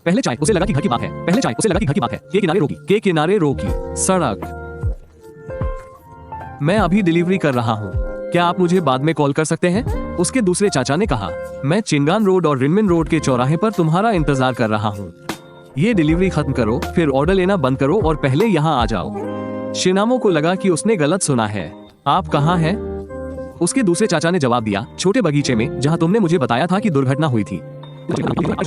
पहले चाय, उसे लगा कि घर की बात है। पहले चाय, उसे लगा कि घर की बात है। के किनारे रोकी, के किनारे रोकी सड़क। मैं अभी डिलीवरी कर रहा हूँ, क्या आप मुझे बाद में कॉल कर सकते हैं? उसके दूसरे चाचा ने कहा, मैं चिंगान रोड और रिनमिन रोड के चौराहे पर तुम्हारा इंतजार कर रहा हूँ। ये डिलीवरी खत्म करो, फिर ऑर्डर लेना बंद करो और पहले यहाँ आ जाओ। शिनामो को लगा कि उसने गलत सुना है। आप कहाँ हैं? उसके दूसरे चाचा ने जवाब दिया, छोटे बगीचे में, जहाँ तुमने मुझे बताया था कि दुर्घटना हुई थी।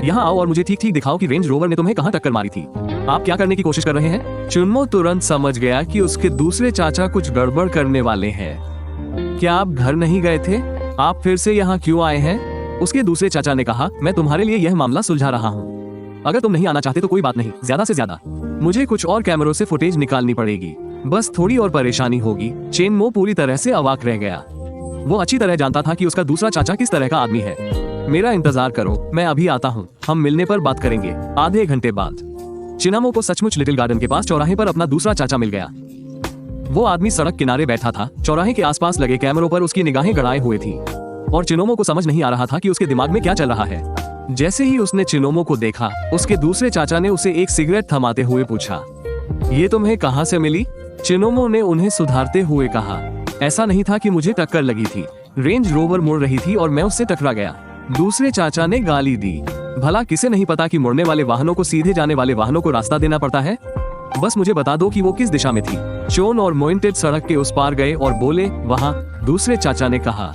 यहाँ आओ और मुझे ठीक ठीक दिखाओ कि रेंज रोवर ने तुम्हें कहाँ टक्कर मारी थी। आप क्या करने की कोशिश कर रहे हैं? चुन्मो तुरंत समझ गया कि उसके दूसरे चाचा कुछ गड़बड़ करने वाले हैं। क्या आप घर नहीं गए थे? आप फिर से यहाँ क्यों आए हैं? उसके दूसरे चाचा ने कहा, मैं तुम्हारे लिए यह मामला सुलझा रहा हूँ। अगर तुम नहीं आना चाहते तो कोई बात नहीं, ज्यादा से ज्यादा मुझे कुछ और कैमरों से फुटेज निकालनी पड़ेगी, बस थोड़ी और परेशानी होगी। चेनमो पूरी तरह से अवाक रह गया। वो अच्छी तरह जानता था कि उसका दूसरा चाचा किस तरह का आदमी है। मेरा इंतजार करो, मैं अभी आता हूँ, हम मिलने पर बात करेंगे। आधे घंटे बाद चिनामो को सचमुच लिटिल गार्डन के पास चौराहे पर अपना दूसरा चाचा मिल गया। वो आदमी सड़क किनारे बैठा था, चौराहे के आसपास लगे कैमरों पर उसकी निगाहें गड़ाए हुए थी और चिनोमो को समझ नहीं आ रहा था कि उसके दिमाग में क्या चल रहा है। जैसे ही उसने चिनोमो को देखा, उसके दूसरे चाचा ने उसे एक सिगरेट थमाते हुए पूछा, ये तुम्हें कहाँ से मिली? चिनोमो ने उन्हें सुधारते हुए कहा, ऐसा नहीं था कि मुझे टक्कर लगी थी, रेंज रोवर मुड़ रही थी और मैं उससे टकरा गया। दूसरे चाचा ने गाली दी, भला किसे नहीं पता कि मुड़ने वाले वाहनों को सीधे जाने वाले वाहनों को रास्ता देना पड़ता है? बस मुझे बता दो कि वो किस दिशा में थी। चोन और मोइंटेड सड़क के उस पार गए और बोले, वहाँ। दूसरे चाचा ने कहा,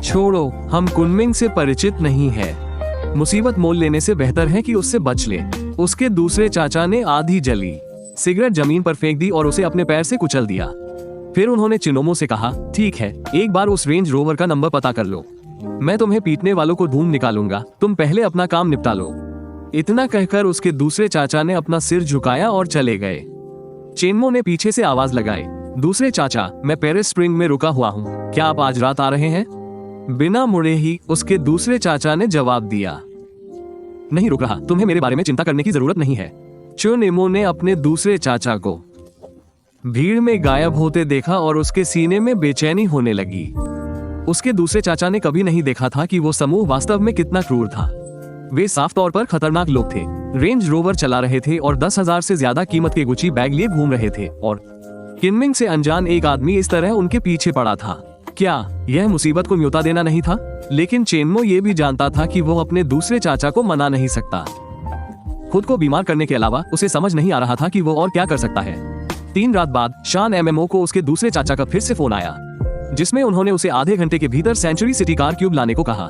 छोड़ो, हम कुनमिंग से परिचित नहीं है, मुसीबत मोल लेने से बेहतर है कि उससे बच ले। उसके दूसरे चाचा ने आधी जली सिगरेट जमीन पर फेंक दी और उसे अपने पैर से कुचल दिया। फिर उन्होंने चिनोमो से कहा, ठीक है, एक बार उस रेंज रोवर का नंबर पता कर लो, मैं तुम्हें पीटने वालों को ढूंढ निकालूंगा, तुम पहले अपना काम निपटा लो। इतना कहकर उसके दूसरे चाचा ने अपना सिर झुकाया और चले गए। चेनमो ने पीछे से आवाज लगाई, दूसरे चाचा, मैं पेरिस स्प्रिंग में रुका हुआ हूँ, क्या आप आज रात आ रहे हैं? बिना मुड़े ही उसके दूसरे चाचा ने जवाब दिया, नहीं रुक रहा, तुम्हें मेरे बारे में चिंता करने की जरूरत नहीं है। चुनेमो ने अपने दूसरे चाचा को भीड़ में गायब होते देखा और उसके सीने में बेचैनी होने लगी। उसके दूसरे चाचा ने कभी नहीं देखा था कि वो समूह वास्तव में कितना क्रूर था। वे साफ तौर पर खतरनाक लोग थे, रेंज रोवर चला रहे थे और 10,000 से ज्यादा कीमत के गुची बैग लिए घूम रहे थे और किनमिंग से अनजान एक आदमी इस तरह उनके पीछे पड़ा था। क्या यह मुसीबत को न्योता देना नहीं था? लेकिन चेनमो ये भी जानता था कि वो अपने दूसरे चाचा को मना नहीं सकता। खुद को बीमार करने के अलावा उसे समझ नहीं आ रहा था कि वो और क्या कर सकता है। 3 रात बाद शान एमएमओ को उसके दूसरे चाचा का फिर से फोन आया, जिसमें उन्होंने उसे आधे घंटे के भीतर सेंचुरी सिटी कार क्यूब लाने को कहा।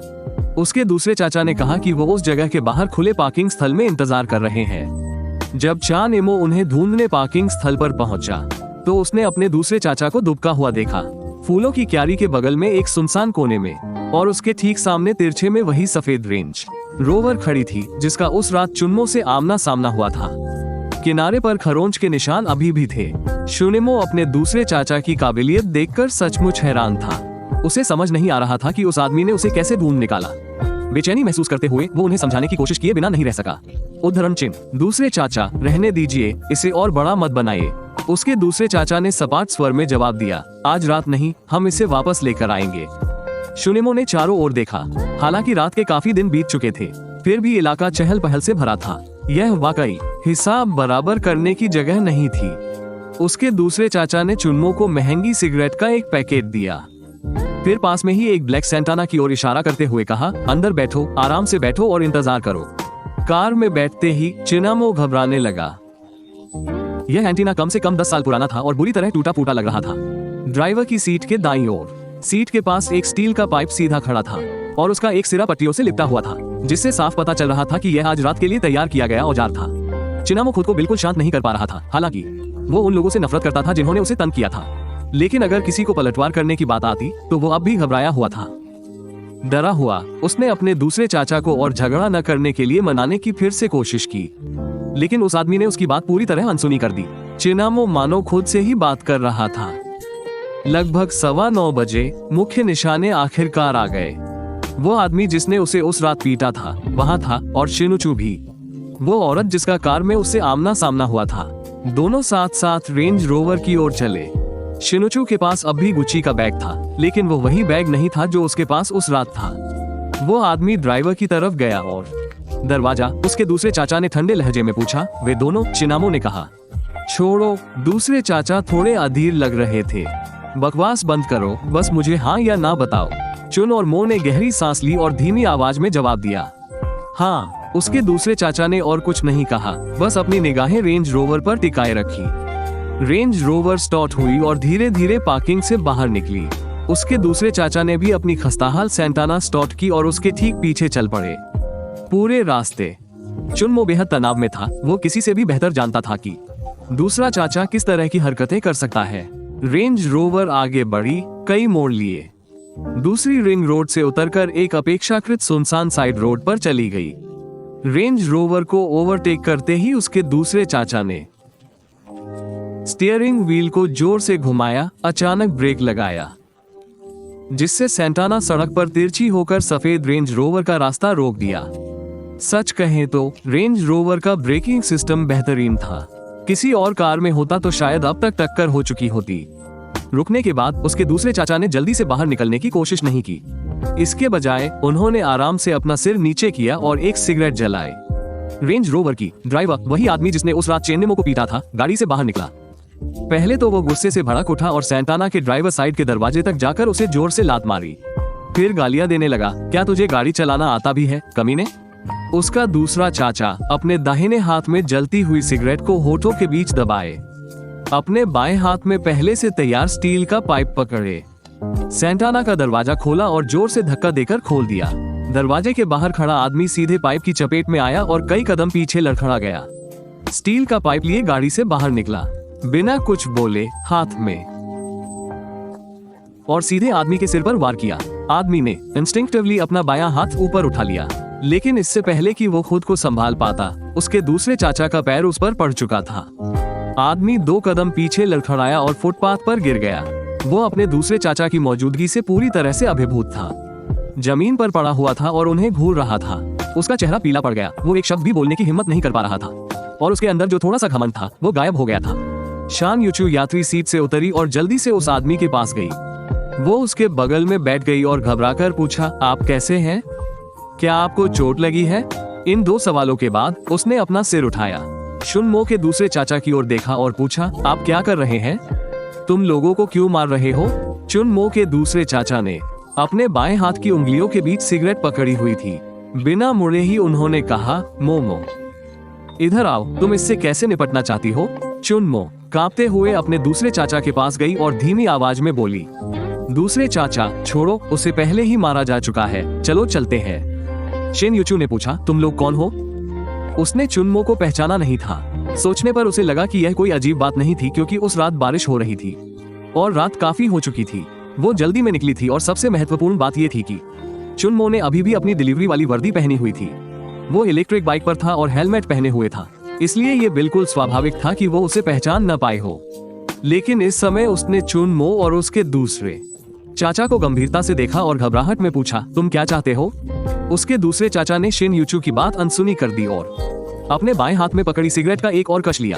उसके दूसरे चाचा ने कहा कि वो उस जगह के बाहर खुले पार्किंग स्थल में इंतजार कर रहे हैं। जब चान एमो उन्हें ढूंढने पार्किंग स्थल पर पहुंचा, तो उसने अपने दूसरे चाचा को दुबका हुआ देखा, फूलों की क्यारी के बगल में एक सुनसान कोने में, और उसके ठीक सामने तिरछे में वही सफेद रेंज रोवर खड़ी थी जिसका उस रात चुन्मो से आमना सामना हुआ था। किनारे पर खरोंच के निशान अभी भी थे। शुनेमो अपने दूसरे चाचा की काबिलियत देखकर सचमुच हैरान था। उसे समझ नहीं आ रहा था कि उस आदमी ने उसे कैसे ढूंढ निकाला। बेचैनी महसूस करते हुए वो उन्हें समझाने की कोशिश किए बिना नहीं रह सका। उद्धरण चिन्ह, दूसरे चाचा, रहने दीजिए, इसे और बड़ा मत बनाइए। उसके दूसरे चाचा ने सपाट स्वर में जवाब दिया, आज रात नहीं, हम इसे वापस लेकर आएंगे। शुनेमो ने चारों ओर देखा। हालांकि रात के काफी दिन बीत चुके थे, फिर भी इलाका चहल पहल से भरा था। यह वाकई हिसाब बराबर करने की जगह नहीं थी। उसके दूसरे चाचा ने चुन्मो को महंगी सिगरेट का एक पैकेट दिया, फिर पास में ही एक ब्लैक सेंटाना की ओर इशारा करते हुए कहा, अंदर बैठो, आराम से बैठो और इंतजार करो। कार में बैठते ही चिनामो घबराने लगा। यह एंटीना कम से कम 10 साल पुराना था और बुरी तरह टूटा फूटा लग रहा था। ड्राइवर की सीट के दाईं ओर सीट के पास एक स्टील का पाइप सीधा खड़ा था और उसका एक सिरा पट्टियों से लिपटा हुआ था, जिससे साफ पता चल रहा था कि यह आज रात के लिए तैयार किया गया औजार था। चिनामो खुद को बिल्कुल शांत नहीं कर पा रहा था। हालांकि वो उन लोगों से नफरत करता था जिन्होंने उसे तंग किया था, लेकिन अगर किसी को पलटवार करने की बात आती तो वो अब भी घबराया हुआ था, डरा हुआ। उसने अपने दूसरे चाचा को और झगड़ा न करने के लिए मनाने की फिर से कोशिश की, लेकिन उस आदमी ने उसकी बात पूरी तरह अनसुनी कर दी। चिनामो मानो खुद से ही बात कर रहा था। लगभग 9:15 बजे मुख्य निशाने आखिरकार आ गए। वो आदमी जिसने उसे उस रात पीटा था वहां था, और शिनुचू भी, वो औरत जिसका कार में उससे आमना सामना हुआ था। दोनों साथ साथ रेंज रोवर की ओर चले। शिनुचू के पास अब भी गुची का बैग था, लेकिन वो वही बैग नहीं था जो उसके पास उस रात था। वो आदमी ड्राइवर की तरफ गया और दरवाजा, उसके दूसरे चाचा ने ठंडे लहजे में पूछा। वे दोनों, चिनामो ने कहा। छोड़ो, दूसरे चाचा थोड़े अधीर लग रहे थे। बकवास बंद करो, बस मुझे हाँ या ना बताओ। चुन और मो ने गहरी सांस ली और धीमी आवाज में जवाब दिया, हाँ। उसके दूसरे चाचा ने और कुछ नहीं कहा, बस अपनी निगाहें रेंज रोवर पर टिकाए रखी। रेंज रोवर स्टार्ट हुई और धीरे धीरे पार्किंग से बाहर निकली। उसके दूसरे चाचा ने भी अपनी खस्ताहाल सैंटाना स्टार्ट की और उसके ठीक पीछे चल पड़े। पूरे रास्ते चुनमो बेहद तनाव में था। वो किसी से भी बेहतर जानता था कि दूसरा चाचा किस तरह की हरकतें कर सकता है। रेंज रोवर आगे बढ़ी, कई मोड़ लिए। दूसरी रिंग रोड से उतरकर एक अपेक्षाकृत सुनसान साइड रोड पर चली गई। रेंज रोवर को ओवरटेक करते ही उसके दूसरे चाचा ने स्टीयरिंग व्हील को जोर से घुमाया, अचानक ब्रेक लगाया, जिससे सैंटाना सड़क पर तिरछी होकर सफेद रेंज रोवर का रास्ता रोक दिया। सच कहें तो रेंज रोवर का ब्रेकिंग सिस्टम बेहतरीन था। किसी और कार में होता तो शायद अब तक टक्कर हो चुकी होती। रुकने के बाद उसके दूसरे चाचा ने जल्दी से बाहर निकलने की कोशिश नहीं की। इसके बजाय उन्होंने आराम से अपना सिर नीचे किया और एक सिगरेट जलाए। रेंज रोवर की ड्राइवर, वही आदमी जिसने उस रात चेन्नेमो को पीटा था, गाड़ी से बाहर निकला। पहले तो वो गुस्से से भड़क उठा और सैंटाना के ड्राइवर साइड के दरवाजे तक जाकर उसे जोर से लात मारी। फिर गालियां देने लगा, क्या तुझे गाड़ी चलाना आता भी है, कमीने? उसका दूसरा चाचा अपने दाहिने हाथ में जलती हुई सिगरेट को होठों के बीच दबाए, अपने बाएं हाथ में पहले से तैयार स्टील का पाइप पकड़े। सैंटाना का दरवाजा खोला और जोर से धक्का देकर खोल दिया। दरवाजे के बाहर खड़ा आदमी सीधे पाइप की चपेट में आया और कई कदम पीछे लड़खड़ा गया। स्टील का पाइप लिए गाड़ी से बाहर निकला, बिना कुछ बोले हाथ में, और सीधे आदमी के सिर पर वार किया। आदमी ने इंस्टिंक्टिवली अपना बायां हाथ ऊपर उठा लिया, लेकिन इससे पहले कि वो खुद को संभाल पाता, उसके दूसरे चाचा का पैर उस पर पड़ चुका था। आदमी 2 कदम पीछे लड़खड़ाया और फुटपाथ पर गिर गया। वो अपने दूसरे चाचा की मौजूदगी से पूरी तरह से अभिभूत था। जमीन पर पड़ा हुआ था और उन्हें घूर रहा था। उसका चेहरा पीला पड़ गया। वो एक शब्द भी बोलने की हिम्मत नहीं कर पा रहा था और उसके अंदर जो थोड़ा सा घमंड था वो गायब हो गया था। शान यूचू यात्री सीट से उतरी और जल्दी से उस आदमी के पास गई। वो उसके बगल में बैठ गई और घबराकर पूछा, आप कैसे हैं? क्या आपको चोट लगी है? इन 2 सवालों के बाद उसने अपना सिर उठाया, शुनमो के दूसरे चाचा की ओर देखा और पूछा, आप क्या कर रहे हैं? तुम लोगों को क्यों मार रहे हो? चुनमो के दूसरे चाचा ने अपने बाएं हाथ की उंगलियों के बीच सिगरेट पकड़ी हुई थी। बिना मुड़े ही उन्होंने कहा, मोमो इधर आओ, तुम इससे कैसे निपटना चाहती हो? चुनमो कांपते हुए अपने दूसरे चाचा के पास गई और धीमी आवाज में बोली, दूसरे चाचा छोड़ो, उसे पहले ही मारा जा चुका है, चलो चलते हैं। शिन यूचू ने पूछा, तुम लोग कौन हो? उसने चुनमो को पहचाना नहीं था। सोचने पर उसे लगा कि यह कोई अजीब बात नहीं थी, क्योंकि उस रात बारिश हो रही थी और रात काफी हो चुकी थी। वो जल्दी में निकली थी और सबसे महत्वपूर्ण बात यह थी कि चुनमो ने अभी भी अपनी डिलीवरी वाली वर्दी पहनी हुई थी। वो इलेक्ट्रिक बाइक पर था और हेलमेट पहने हुए था, इसलिए ये बिल्कुल स्वाभाविक था कि वो उसे पहचान न पाए हो। लेकिन इस समय उसने चुनमो और उसके दूसरे चाचा को गंभीरता से देखा और घबराहट में पूछा, तुम क्या चाहते हो? उसके दूसरे चाचा ने शिन यूचू की बात अनसुनी कर दी और अपने बाएं हाथ में पकड़ी सिगरेट का एक और कश लिया।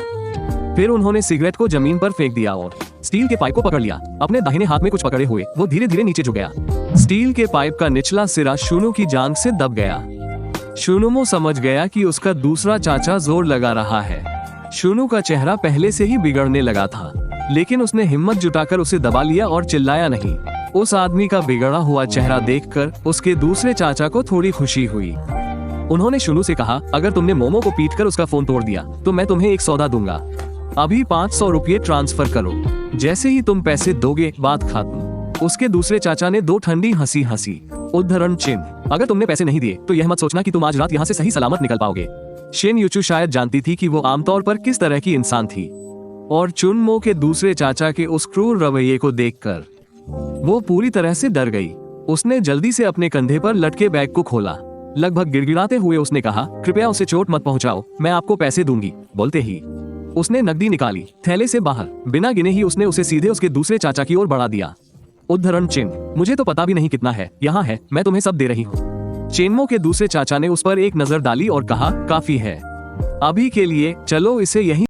फिर उन्होंने सिगरेट को जमीन पर फेंक दिया और स्टील के पाइप को पकड़ लिया। अपने दाहिने हाथ में कुछ पकड़े हुए वो धीरे धीरे नीचे झुक गया। स्टील के पाइप का निचला सिरा शुनू की जांघ से दब गया। शुनुमो समझ गया कि उसका दूसरा चाचा जोर लगा रहा है। शुनू का चेहरा पहले से ही बिगड़ने लगा था, लेकिन उसने हिम्मत जुटाकर उसे दबा लिया और चिल्लाया नहीं। उस आदमी का बिगड़ा हुआ चेहरा देखकर उसके दूसरे चाचा को थोड़ी खुशी हुई। उन्होंने शुनू से कहा, अगर तुमने मोमो को पीटकर उसका फोन तोड़ दिया तो मैं तुम्हें एक सौदा दूंगा। अभी 500 रुपये ट्रांसफर करो। जैसे ही तुम पैसे दोगे, बात खत्म। उसके दूसरे चाचा ने 2 ठंडी हंसी हंसी। उद्धरण चिन्ह, अगर तुमने पैसे नहीं दिए तो यह मत सोचना कि तुम आज रात यहाँ से सही सलामत निकल पाओगे। शिन यूचू शायद जानती थी कि वो आमतौर पर किस तरह की इंसान थी, और चुनमो के दूसरे चाचा के उस क्रूर रवैये को देखकर वो पूरी तरह से डर गई। उसने जल्दी से अपने कंधे पर लटके बैग को खोला। लगभग गिड़गिड़ाते हुए उसने कहा, कृपया उसे चोट मत पहुंचाओ, मैं आपको पैसे दूंगी। बोलते ही उसने नकदी निकाली। थैले से बाहर बिना गिने ही उसने उसे सीधे उसके दूसरे चाचा की ओर बढ़ा दिया। उद्धरण चिन्ह, मुझे तो पता भी नहीं कितना है, यहाँ है, मैं तुम्हें सब दे रही हूँ। चेनमो के दूसरे चाचा ने उस पर एक नजर डाली और कहा, काफी है अभी के लिए, चलो इसे यहीं